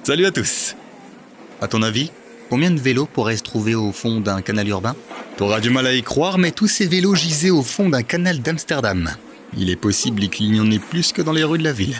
Salut à tous. À ton avis, combien de vélos pourraient se trouver au fond d'un canal urbain ? T'auras du mal à y croire, mais tous ces vélos gisaient au fond d'un canal d'Amsterdam. Il est possible qu'il n'y en ait plus que dans les rues de la ville.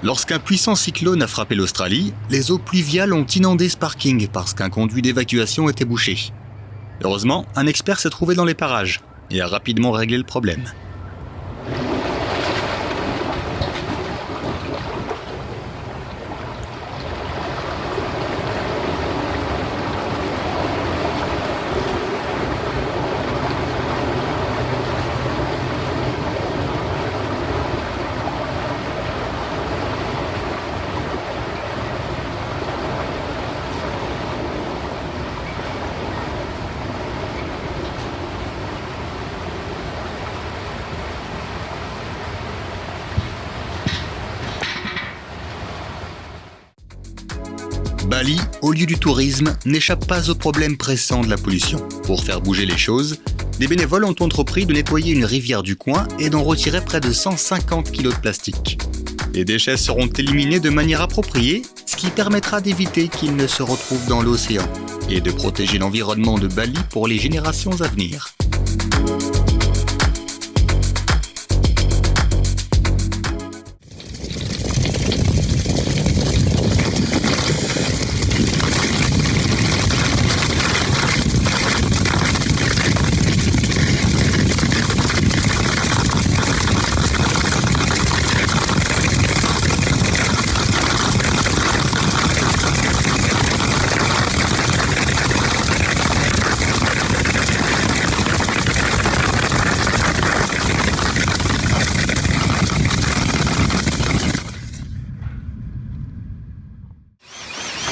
Lorsqu'un puissant cyclone a frappé l'Australie, les eaux pluviales ont inondé ce parking parce qu'un conduit d'évacuation était bouché. Heureusement, un expert s'est trouvé dans les parages et a rapidement réglé le problème. Bali, au lieu du tourisme, n'échappe pas au problème pressant de la pollution. Pour faire bouger les choses, des bénévoles ont entrepris de nettoyer une rivière du coin et d'en retirer près de 150 kg de plastique. Les déchets seront éliminés de manière appropriée, ce qui permettra d'éviter qu'ils ne se retrouvent dans l'océan et de protéger l'environnement de Bali pour les générations à venir.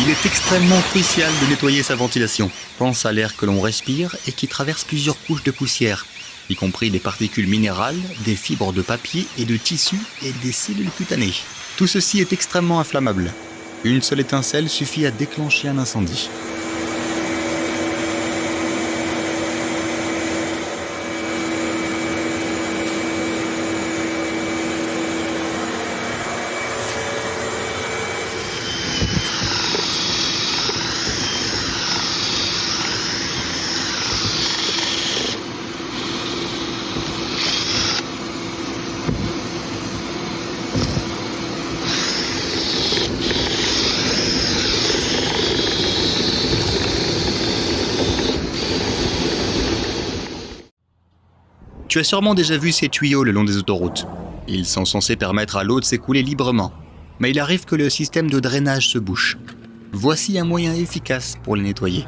Il est extrêmement crucial de nettoyer sa ventilation. Pense à l'air que l'on respire et qui traverse plusieurs couches de poussière, y compris des particules minérales, des fibres de papier et de tissu et des cellules cutanées. Tout ceci est extrêmement inflammable. Une seule étincelle suffit à déclencher un incendie. Tu as sûrement déjà vu ces tuyaux le long des autoroutes. Ils sont censés permettre à l'eau de s'écouler librement. Mais il arrive que le système de drainage se bouche. Voici un moyen efficace pour les nettoyer.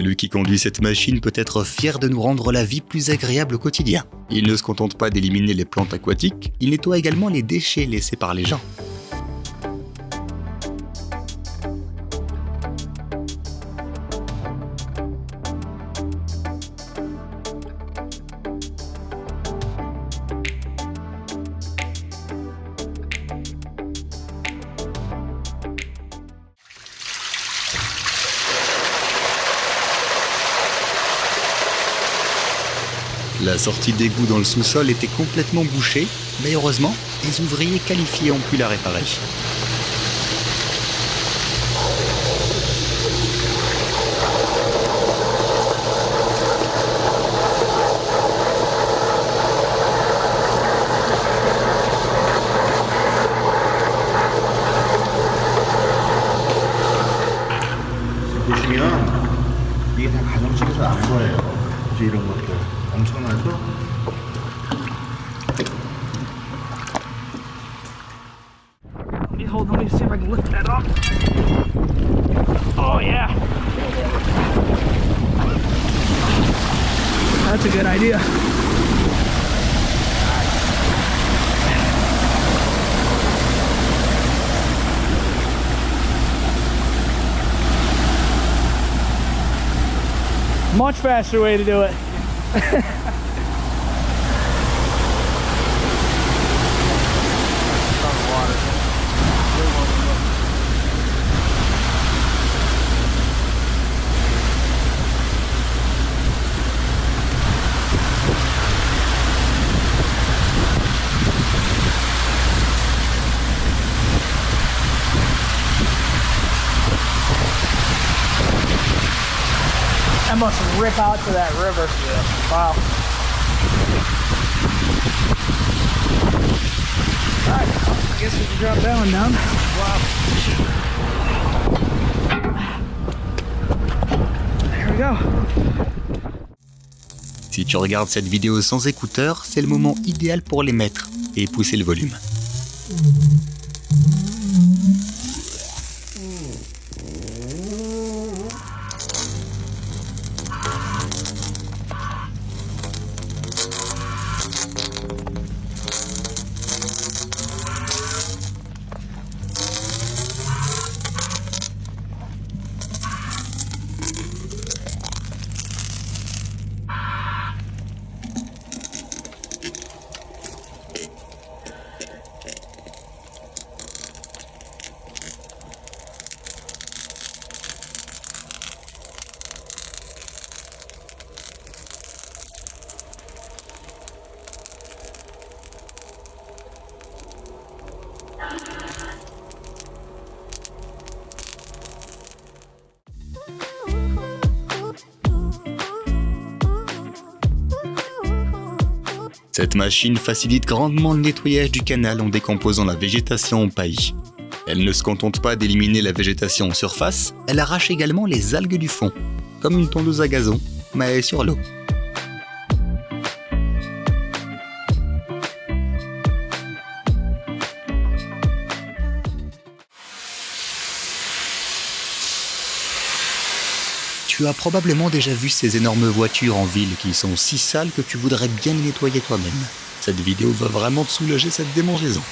Celui qui conduit cette machine peut être fier de nous rendre la vie plus agréable au quotidien. Il ne se contente pas d'éliminer les plantes aquatiques, il nettoie également les déchets laissés par les gens. La sortie d'égout dans le sous-sol était complètement bouchée, mais heureusement, les ouvriers qualifiés ont pu la réparer. 보시면 이게 다 가정집에서 난 거예요. 이제 이런 것들 엄청나죠? Let me see if I can lift that up. Oh yeah. That's a good idea. Much faster way to do it. That must rip out to that river. Yeah. Wow. Alright, I guess we can drop that one down. Wow. There we go. Si tu regardes cette vidéo sans écouteurs, c'est le moment idéal pour les mettre et pousser le volume. Cette machine facilite grandement le nettoyage du canal en décomposant la végétation en paillis. Elle ne se contente pas d'éliminer la végétation en surface, elle arrache également les algues du fond, comme une tondeuse à gazon, mais sur l'eau. Tu as probablement déjà vu ces énormes voitures en ville qui sont si sales que tu voudrais bien les nettoyer toi-même. Cette vidéo va vraiment te soulager cette démangeaison.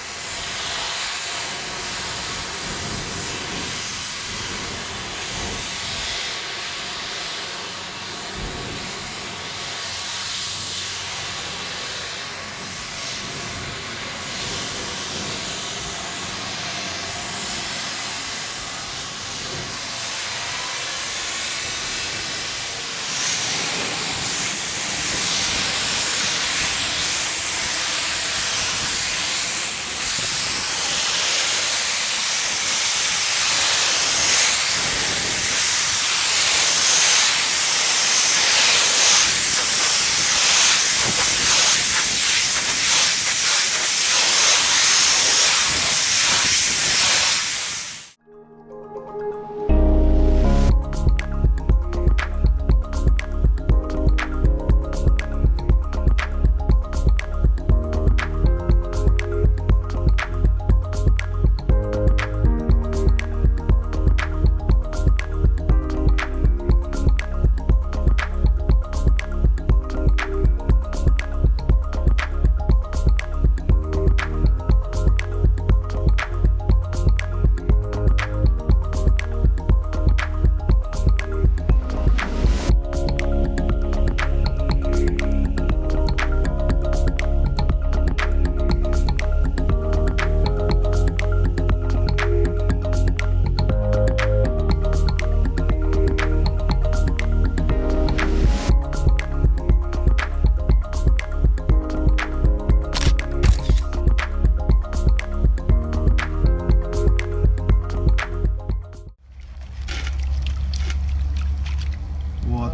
What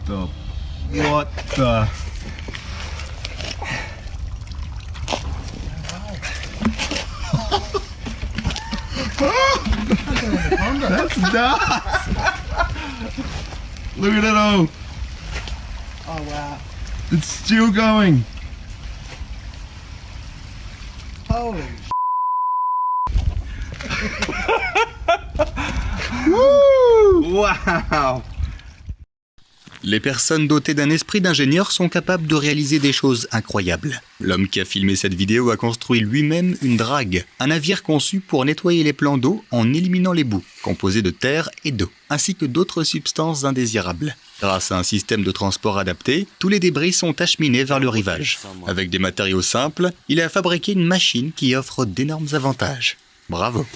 the? What the? That's nuts! Look at it all. Oh wow. It's still going. Holy Woo! Wow! Les personnes dotées d'un esprit d'ingénieur sont capables de réaliser des choses incroyables. L'homme qui a filmé cette vidéo a construit lui-même une drague, un navire conçu pour nettoyer les plans d'eau en éliminant les boues, composés de terre et d'eau, ainsi que d'autres substances indésirables. Grâce à un système de transport adapté, tous les débris sont acheminés vers le rivage. Avec des matériaux simples, il a fabriqué une machine qui offre d'énormes avantages. Bravo!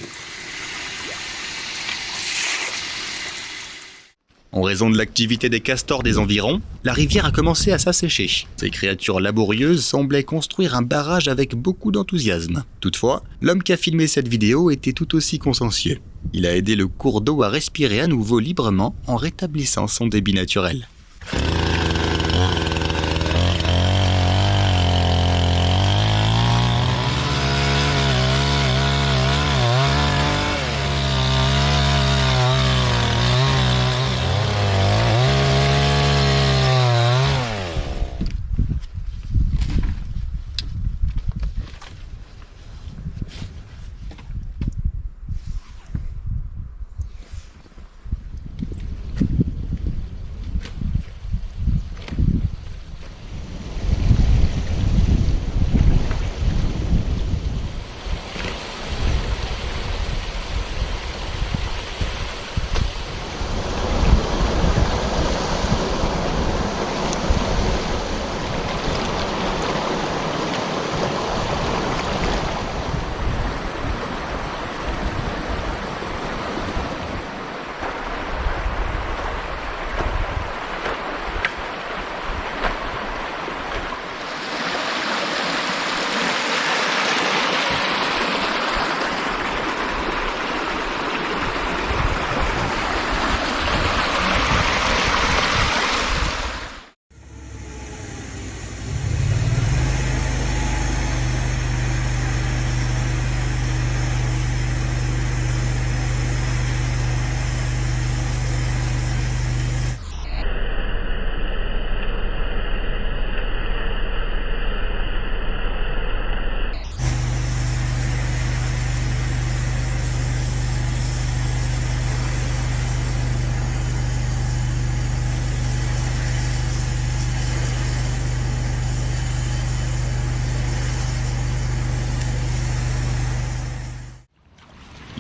En raison de l'activité des castors des environs, la rivière a commencé à s'assécher. Ces créatures laborieuses semblaient construire un barrage avec beaucoup d'enthousiasme. Toutefois, l'homme qui a filmé cette vidéo était tout aussi consciencieux. Il a aidé le cours d'eau à respirer à nouveau librement en rétablissant son débit naturel.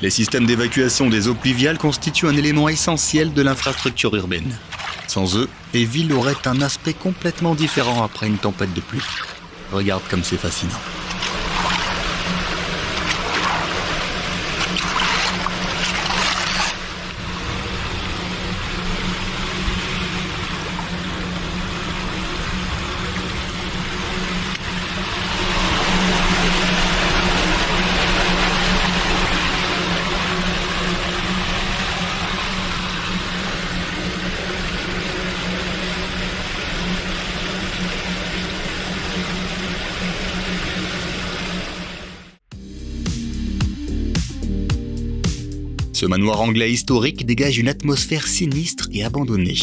Les systèmes d'évacuation des eaux pluviales constituent un élément essentiel de l'infrastructure urbaine. Sans eux, les villes auraient un aspect complètement différent après une tempête de pluie. Regarde comme c'est fascinant. Ce manoir anglais historique dégage une atmosphère sinistre et abandonnée,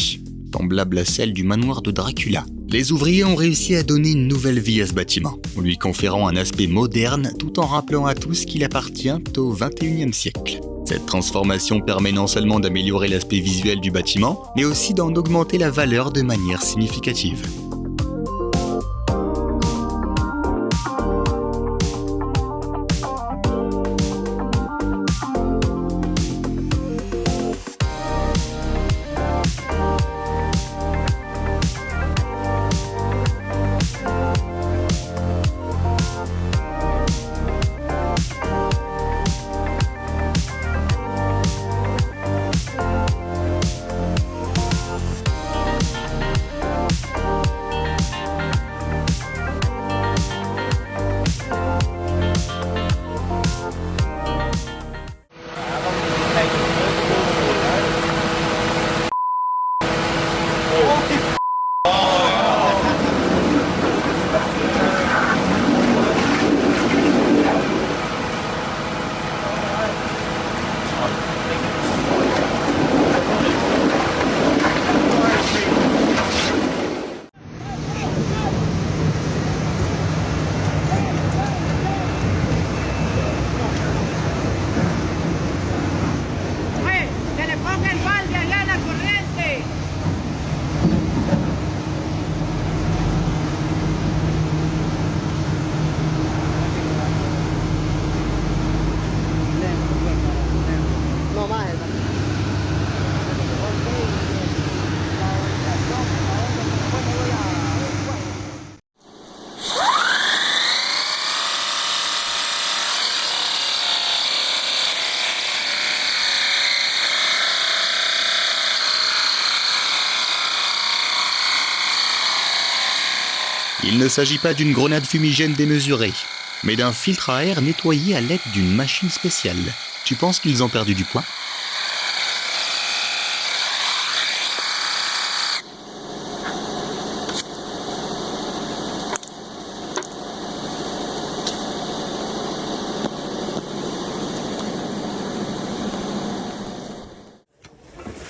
semblable à celle du manoir de Dracula. Les ouvriers ont réussi à donner une nouvelle vie à ce bâtiment, en lui conférant un aspect moderne tout en rappelant à tous qu'il appartient au XXIe siècle. Cette transformation permet non seulement d'améliorer l'aspect visuel du bâtiment, mais aussi d'en augmenter la valeur de manière significative. Il ne s'agit pas d'une grenade fumigène démesurée, mais d'un filtre à air nettoyé à l'aide d'une machine spéciale. Tu penses qu'ils ont perdu du poids ?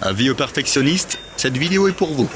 Avis aux perfectionnistes, cette vidéo est pour vous.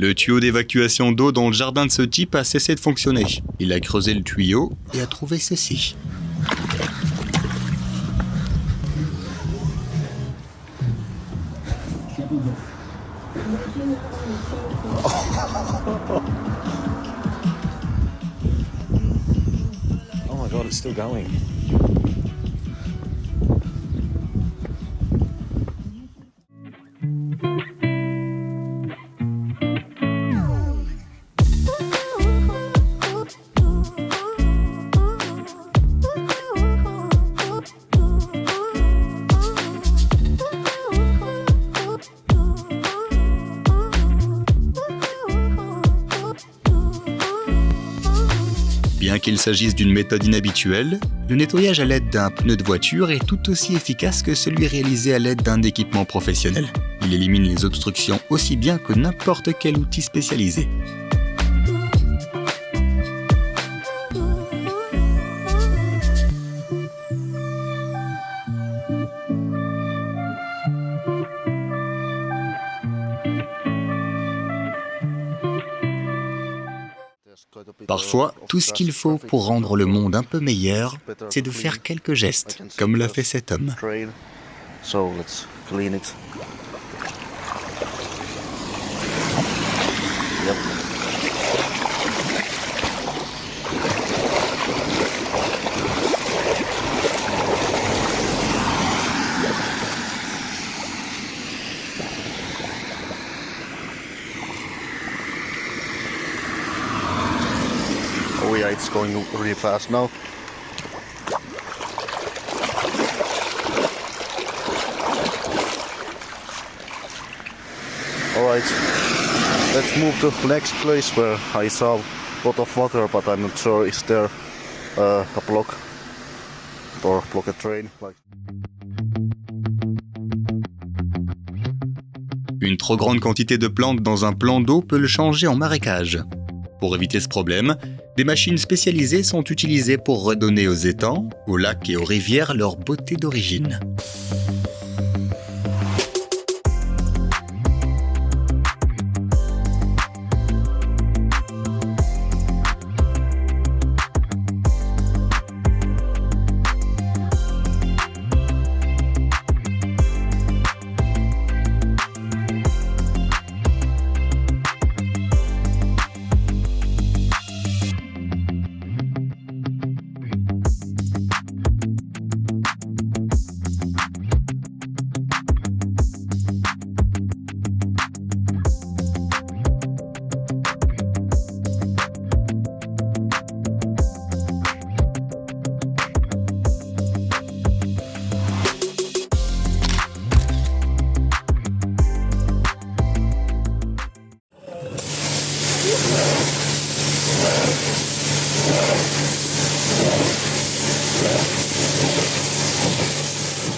Le tuyau d'évacuation d'eau dans le jardin de ce type a cessé de fonctionner. Il a creusé le tuyau et a trouvé ceci. Oh my god, it's still going. Bien qu'il s'agisse d'une méthode inhabituelle, le nettoyage à l'aide d'un pneu de voiture est tout aussi efficace que celui réalisé à l'aide d'un équipement professionnel. Il élimine les obstructions aussi bien que n'importe quel outil spécialisé. Parfois, tout ce qu'il faut pour rendre le monde un peu meilleur, c'est de faire quelques gestes, comme l'a fait cet homme. So let's clean it. Yep. Oh yeah, it's going really fast now. Alright, let's move to the next place where I saw a lot of water, but I'm not sure is there a block or blocked train. Une trop grande quantité de plantes dans un plan d'eau peut le changer en marécage. Pour éviter ce problème, des machines spécialisées sont utilisées pour redonner aux étangs, aux lacs et aux rivières leur beauté d'origine.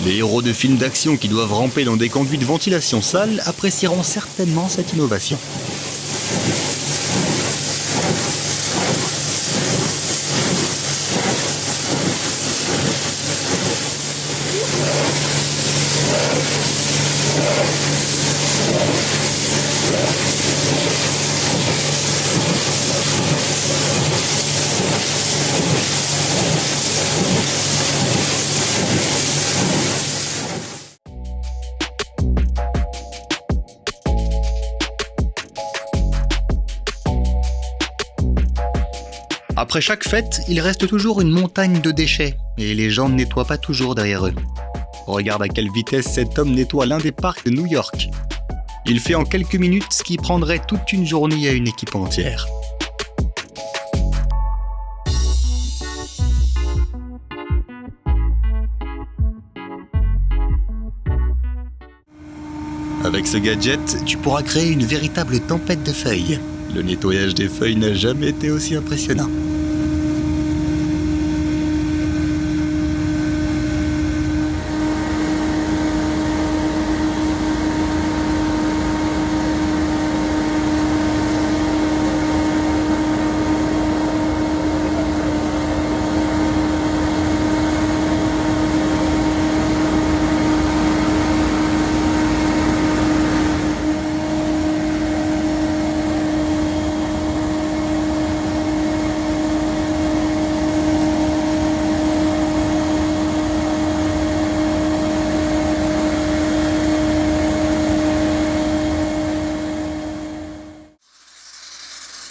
Les héros de films d'action qui doivent ramper dans des conduits de ventilation sales apprécieront certainement cette innovation. Après chaque fête, il reste toujours une montagne de déchets et les gens ne nettoient pas toujours derrière eux. Regarde à quelle vitesse cet homme nettoie l'un des parcs de New York. Il fait en quelques minutes ce qui prendrait toute une journée à une équipe entière. Avec ce gadget, tu pourras créer une véritable tempête de feuilles. Le nettoyage des feuilles n'a jamais été aussi impressionnant.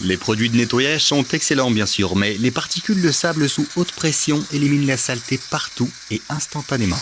Les produits de nettoyage sont excellents bien sûr, mais les particules de sable sous haute pression éliminent la saleté partout et instantanément.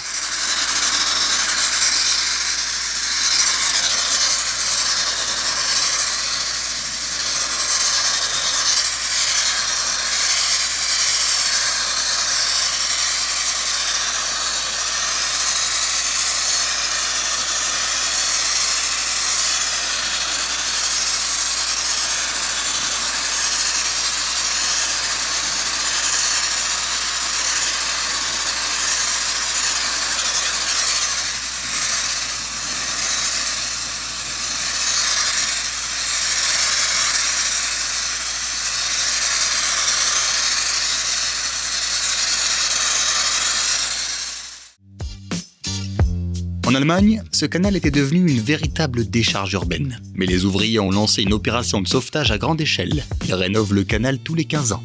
En Allemagne, ce canal était devenu une véritable décharge urbaine. Mais les ouvriers ont lancé une opération de sauvetage à grande échelle. Ils rénovent le canal tous les 15 ans.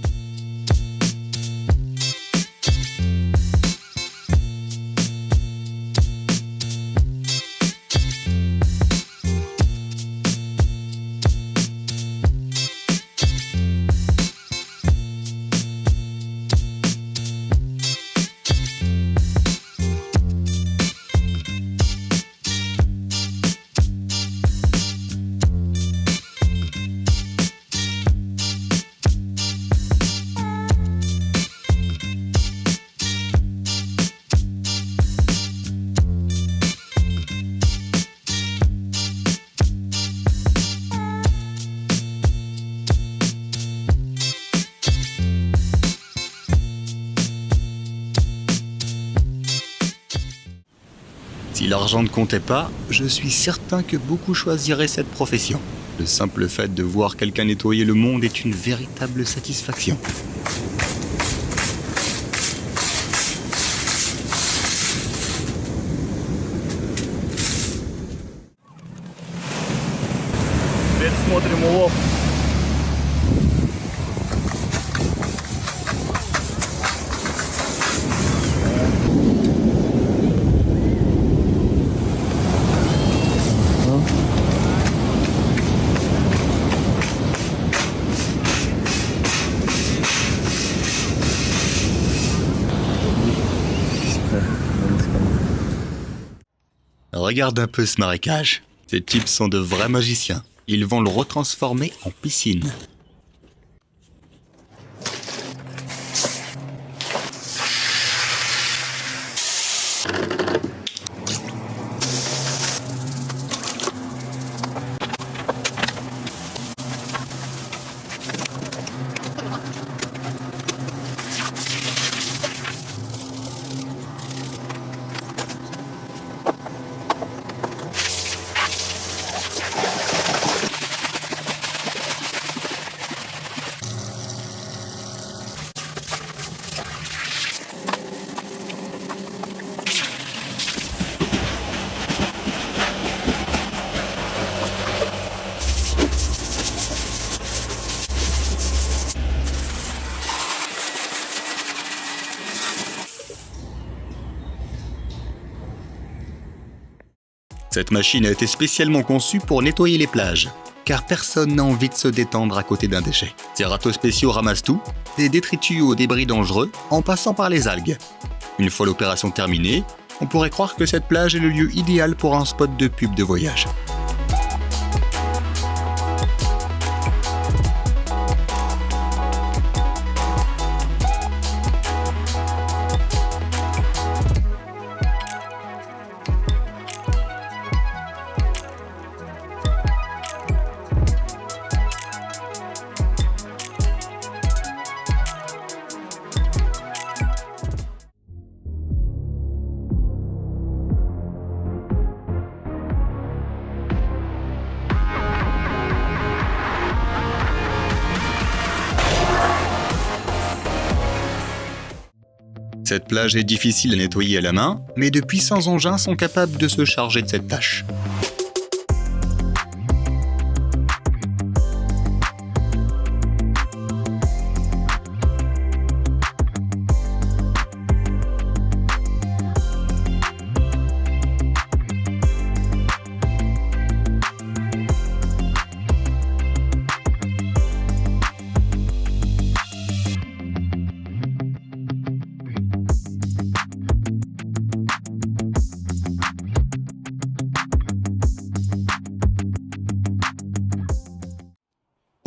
Si l'argent ne comptait pas, je suis certain que beaucoup choisiraient cette profession. Le simple fait de voir quelqu'un nettoyer le monde est une véritable satisfaction. Теперь смотрим улов. Regarde un peu ce marécage. Ces types sont de vrais magiciens. Ils vont le retransformer en piscine. Cette machine a été spécialement conçue pour nettoyer les plages. car personne n'a envie de se détendre à côté d'un déchet. Ces râteaux spéciaux ramassent tout, des détritus aux débris dangereux, en passant par les algues. Une fois l'opération terminée, on pourrait croire que cette plage est le lieu idéal pour un spot de pub de voyage. Cette plage est difficile à nettoyer à la main, mais de puissants engins sont capables de se charger de cette tâche.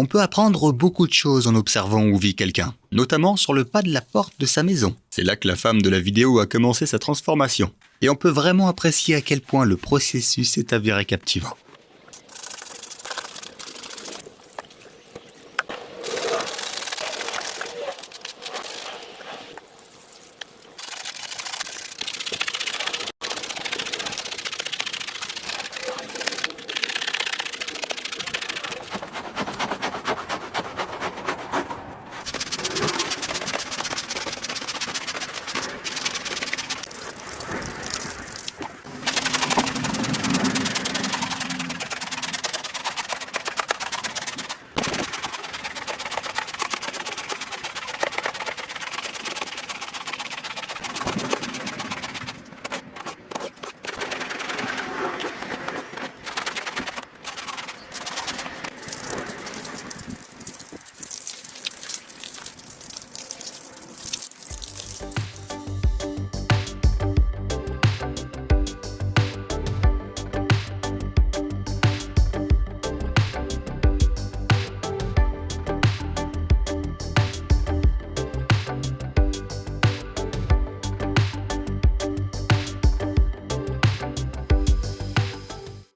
On peut apprendre beaucoup de choses en observant où vit quelqu'un, notamment sur le pas de la porte de sa maison. C'est là que la femme de la vidéo a commencé sa transformation. Et on peut vraiment apprécier à quel point le processus est avéré captivant.